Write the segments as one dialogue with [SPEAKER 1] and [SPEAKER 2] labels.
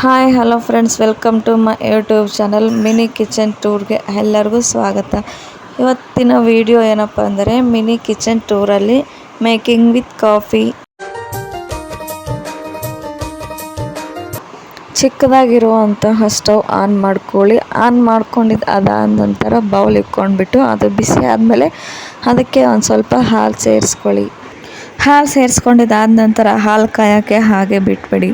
[SPEAKER 1] Hi hello friends, welcome to my YouTube channel mini kitchen ಟೂರ್ಗೆ ಎಲ್ಲರಿಗೂ ಸ್ವಾಗತ. ಇವತ್ತಿನ ವಿಡಿಯೋ ಏನಪ್ಪ ಅಂದರೆ ಮಿನಿ ಕಿಚನ್ ಟೂರಲ್ಲಿ ಮೇಕಿಂಗ್ ವಿತ್ ಕಾಫಿ. ಚಿಕ್ಕದಾಗಿರುವಂತಹ ಸ್ಟವ್ ಆನ್ ಮಾಡ್ಕೊಳ್ಳಿ. ಆನ್ ಮಾಡ್ಕೊಂಡಿದ್ದು ಅದಾದ ನಂತರ ಬೌಲ್ ಇಟ್ಕೊಂಡ್ಬಿಟ್ಟು ಅದು ಬಿಸಿ ಆದಮೇಲೆ ಅದಕ್ಕೆ ಒಂದು ಸ್ವಲ್ಪ ಹಾಲು ಸೇರಿಸ್ಕೊಳ್ಳಿ. ಹಾಲು ಸೇರಿಸ್ಕೊಂಡಿದ್ದಾದ ನಂತರ ಹಾಲು ಕಾಯೋಕ್ಕೆ ಹಾಗೆ ಬಿಟ್ಬಿಡಿ.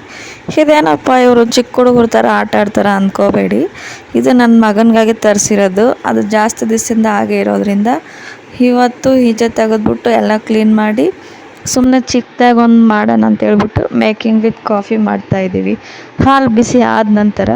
[SPEAKER 1] ಇದೇನಪ್ಪ ಇವರು ಚಿಕ್ಕ ಹುಡುಗರ ಥರ ಆಟ ಆಡ್ತಾರೆ ಅಂದ್ಕೋಬೇಡಿ. ಇದು ನನ್ನ ಮಗನಿಗಾಗಿ ತರಿಸಿರೋದು. ಅದು ಜಾಸ್ತಿ ದಿವಸದಿಂದ ಹಾಗೆ ಇರೋದ್ರಿಂದ ಇವತ್ತು ಈಚೆ ತೆಗೆದ್ಬಿಟ್ಟು ಎಲ್ಲ ಕ್ಲೀನ್ ಮಾಡಿ ಸುಮ್ಮನೆ ಚಿಕ್ಕದಾಗಿ ಒಂದು ಮಾಡೋಣ ಅಂತೇಳ್ಬಿಟ್ಟು ಮೇಕಿಂಗ್ ವಿತ್ ಕಾಫಿ ಮಾಡ್ತಾಯಿದ್ದೀವಿ. ಹಾಲು ಬಿಸಿ ಆದ ನಂತರ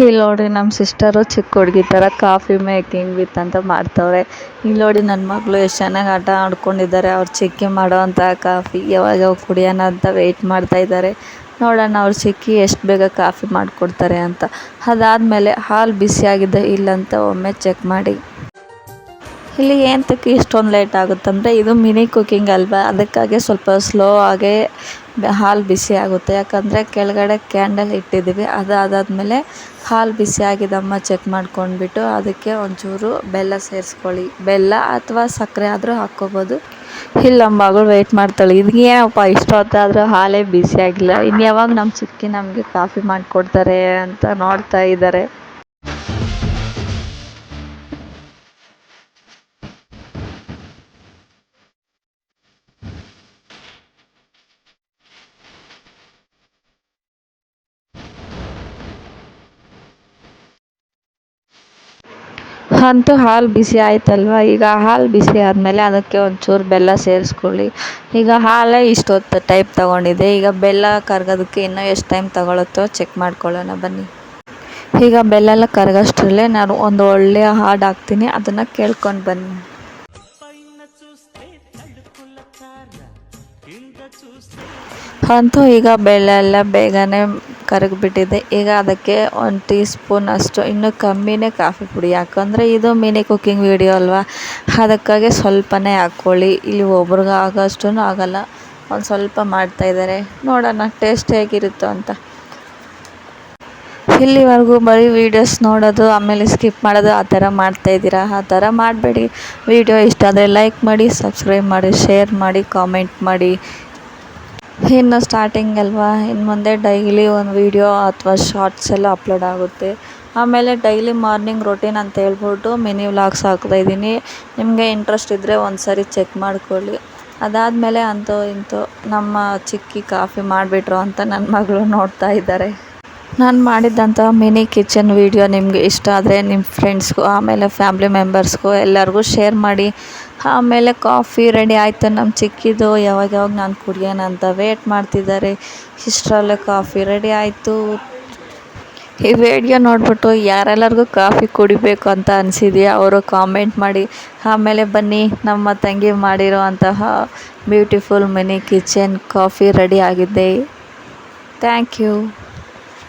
[SPEAKER 1] ಇಲ್ಲಿ ನೋಡಿ ನಮ್ಮ ಸಿಸ್ಟರು ಚಿಕ್ಕ ಹುಡುಗಿ ಥರ ಕಾಫಿ ಮೇಕಿಂಗ್ ವಿತ್ ಅಂತ ಮಾಡ್ತವ್ರೆ. ಇಲ್ಲಿ ನೋಡಿ ನನ್ನ ಮಗಳು ಎಷ್ಟು ಚೆನ್ನಾಗಿ ಆಟ ಆಡ್ಕೊಂಡಿದ್ದಾರೆ. ಅವ್ರು ಚಿಕ್ಕಿ ಮಾಡೋವಂಥ ಕಾಫಿ ಯಾವಾಗ ಕುಡಿಯೋಣ ಅಂತ ವೆಯ್ಟ್ ಮಾಡ್ತಾಯಿದ್ದಾರೆ. ನೋಡೋಣ ಅವ್ರು ಚಿಕ್ಕಿ ಎಷ್ಟು ಬೇಗ ಕಾಫಿ ಮಾಡಿಕೊಡ್ತಾರೆ ಅಂತ. ಅದಾದಮೇಲೆ ಹಾಲು ಬಿಸಿಯಾಗಿದೆ ಇಲ್ಲಂತ ಒಮ್ಮೆ ಚೆಕ್ ಮಾಡಿ. ಇಲ್ಲಿ ಏನಕ್ಕೆ ಇಷ್ಟೊಂದು ಲೇಟ್ ಆಗುತ್ತಂದರೆ ಇದು ಮಿನಿ ಕುಕ್ಕಿಂಗ್ ಅಲ್ವಾ, ಅದಕ್ಕಾಗಿ ಸ್ವಲ್ಪ ಸ್ಲೋ ಆಗೇ ಹಾಲು ಬಿಸಿ ಆಗುತ್ತೆ. ಯಾಕಂದರೆ ಕೆಳಗಡೆ ಕ್ಯಾಂಡಲ್ ಇಟ್ಟಿದ್ದೀವಿ. ಅದಾದಮೇಲೆ ಹಾಲು ಬಿಸಿ ಆಗಿದಮ್ಮ ಚೆಕ್ ಮಾಡ್ಕೊಂಡ್ಬಿಟ್ಟು ಅದಕ್ಕೆ ಒಂಚೂರು ಬೆಲ್ಲ ಸೇರಿಸ್ಕೊಳ್ಳಿ. ಬೆಲ್ಲ ಅಥವಾ ಸಕ್ಕರೆ ಆದರೂ ಹಾಕ್ಕೋಬೋದು. ಇಲ್ಲ ಮಗಳು ವೆಯ್ಟ್ ಮಾಡ್ತಾಳೆ, ಏನಪ್ಪ ಇಷ್ಟೊತ್ತಾದರೂ ಹಾಲೇ ಬಿಸಿಯಾಗಿಲ್ಲ, ಇನ್ನು ಯಾವಾಗ ನಮ್ಮ ಚಿಕ್ಕಿ ನಮಗೆ ಕಾಫಿ ಮಾಡಿಕೊಡ್ತಾರೆ ಅಂತ ನೋಡ್ತಾ ಇದ್ದಾರೆ. ಅಂತೂ ಹಾಲು ಬಿಸಿ ಆಯ್ತಲ್ವ. ಈಗ ಹಾಲು ಬಿಸಿ ಆದಮೇಲೆ ಅದಕ್ಕೆ ಒಂಚೂರು ಬೆಲ್ಲ ಸೇರಿಸ್ಕೊಳ್ಳಿ. ಈಗ ಹಾಲೇ ಇಷ್ಟೊತ್ತು ಟೈಮ್ ತೊಗೊಂಡಿದೆ. ಈಗ ಬೆಲ್ಲ ಕರಗೋದಕ್ಕೆ ಇನ್ನೂ ಎಷ್ಟು ಟೈಮ್ ತೊಗೊಳುತ್ತೋ ಚೆಕ್ ಮಾಡ್ಕೊಳ್ಳೋಣ ಬನ್ನಿ. ಈಗ ಬೆಲ್ಲ ಎಲ್ಲ ಕರಗೋಷ್ಟರಲ್ಲೇ ನಾನು ಒಂದು ಒಳ್ಳೆಯ ಹಾಡು ಹಾಕ್ತೀನಿ, ಅದನ್ನು ಕೇಳ್ಕೊಂಡು ಬನ್ನಿ. ಅಂತೂ ಈಗ ಬೆಲ್ಲ ಎಲ್ಲ ಬೇಗನೆ ಕರಗಿಬಿಟ್ಟಿದೆ. ಈಗ ಅದಕ್ಕೆ 1 ಟೀ ಸ್ಪೂನ್ ಅಷ್ಟು, ಇನ್ನೂ ಕಮ್ಮಿನೇ ಕಾಫಿ ಪುಡಿ. ಯಾಕಂದರೆ ಇದು ಮಿನಿ ಕುಕ್ಕಿಂಗ್ ವಿಡಿಯೋ ಅಲ್ವಾ, ಅದಕ್ಕಾಗಿ ಸ್ವಲ್ಪನೇ ಹಾಕ್ಕೊಳ್ಳಿ. ಇಲ್ಲಿ ಒಬ್ರಿಗೆ ಆಗೋಷ್ಟು ಆಗಲ್ಲ, ಒಂದು ಸ್ವಲ್ಪ ಮಾಡ್ತಾಯಿದ್ದಾರೆ. ನೋಡೋಣ ಟೇಸ್ಟ್ ಹೇಗಿರುತ್ತೋ ಅಂತ. ಇಲ್ಲಿವರೆಗೂ ಬರೀ ವೀಡಿಯೋಸ್ ನೋಡೋದು ಆಮೇಲೆ ಸ್ಕಿಪ್ ಮಾಡೋದು ಆ ಥರ ಮಾಡ್ತಾಯಿದ್ದೀರಾ. ಆ ಥರ ಮಾಡಬೇಡಿ. ವಿಡಿಯೋ ಇಷ್ಟ ಆದರೆ ಲೈಕ್ ಮಾಡಿ, ಸಬ್ಸ್ಕ್ರೈಬ್ ಮಾಡಿ, ಶೇರ್ ಮಾಡಿ, ಕಾಮೆಂಟ್ ಮಾಡಿ. ಇನ್ನು ಸ್ಟಾರ್ಟಿಂಗ್ ಅಲ್ವಾ, ಇನ್ನು ಮುಂದೆ ಡೈಲಿ ಒಂದು ವೀಡಿಯೋ ಅಥವಾ ಶಾರ್ಟ್ಸ್ ಎಲ್ಲ ಅಪ್ಲೋಡ್ ಆಗುತ್ತೆ. ಆಮೇಲೆ ಡೈಲಿ ಮಾರ್ನಿಂಗ್ ರೊಟೀನ್ ಅಂತ ಹೇಳ್ಬಿಟ್ಟು ಮಿನಿ ವ್ಲಾಗ್ಸ್ ಹಾಕ್ತಾಯಿದ್ದೀನಿ. ನಿಮಗೆ ಇಂಟ್ರೆಸ್ಟ್ ಇದ್ದರೆ ಒಂದು ಸಾರಿ ಚೆಕ್ ಮಾಡ್ಕೊಳ್ಳಿ. ಅದಾದಮೇಲೆ ಅಂತೂ ಇಂತೂ ನಮ್ಮ ಚಿಕ್ಕಿ ಕಾಫಿ ಮಾಡಿಬಿಟ್ರು ಅಂತ ನನ್ನ ಮಗಳು ನೋಡ್ತಾ ಇದ್ದಾರೆ. ನಾನು ಮಾಡಿದ್ದಂಥ ಮಿನಿ ಕಿಚನ್ ವಿಡಿಯೋ ನಿಮಗೆ ಇಷ್ಟ ಆದರೆ ನಿಮ್ಮ ಫ್ರೆಂಡ್ಸ್ಗೂ ಆಮೇಲೆ ಫ್ಯಾಮ್ಲಿ ಮೆಂಬರ್ಸ್ಗೂ ಎಲ್ಲರಿಗೂ ಶೇರ್ ಮಾಡಿ. ಆಮೇಲೆ ಕಾಫಿ ರೆಡಿ ಆಯಿತು ನಮ್ಮ ಚಿಕ್ಕಿದು. ಯಾವಾಗ ನಾನು ಕುಡಿಯೋಣ ಅಂತ ವೇಟ್ ಮಾಡ್ತಿದ್ದಾರೆ. ಇಷ್ಟರಲ್ಲೇ ಕಾಫಿ ರೆಡಿ ಆಯಿತು. ಈ ವಿಡಿಯೋ ನೋಡಿಬಿಟ್ಟು ಯಾರೆಲ್ಲರಿಗೂ ಕಾಫಿ ಕುಡಿಬೇಕು ಅಂತ ಅನಿಸಿದೆಯಾ ಅವರು ಕಾಮೆಂಟ್ ಮಾಡಿ. ಆಮೇಲೆ ಬನ್ನಿ, ನಮ್ಮ ತಂಗಿ ಮಾಡಿರೋ ಅಂತಹ beautiful mini kitchen coffee ready ಆಗಿದೆ. Thank you.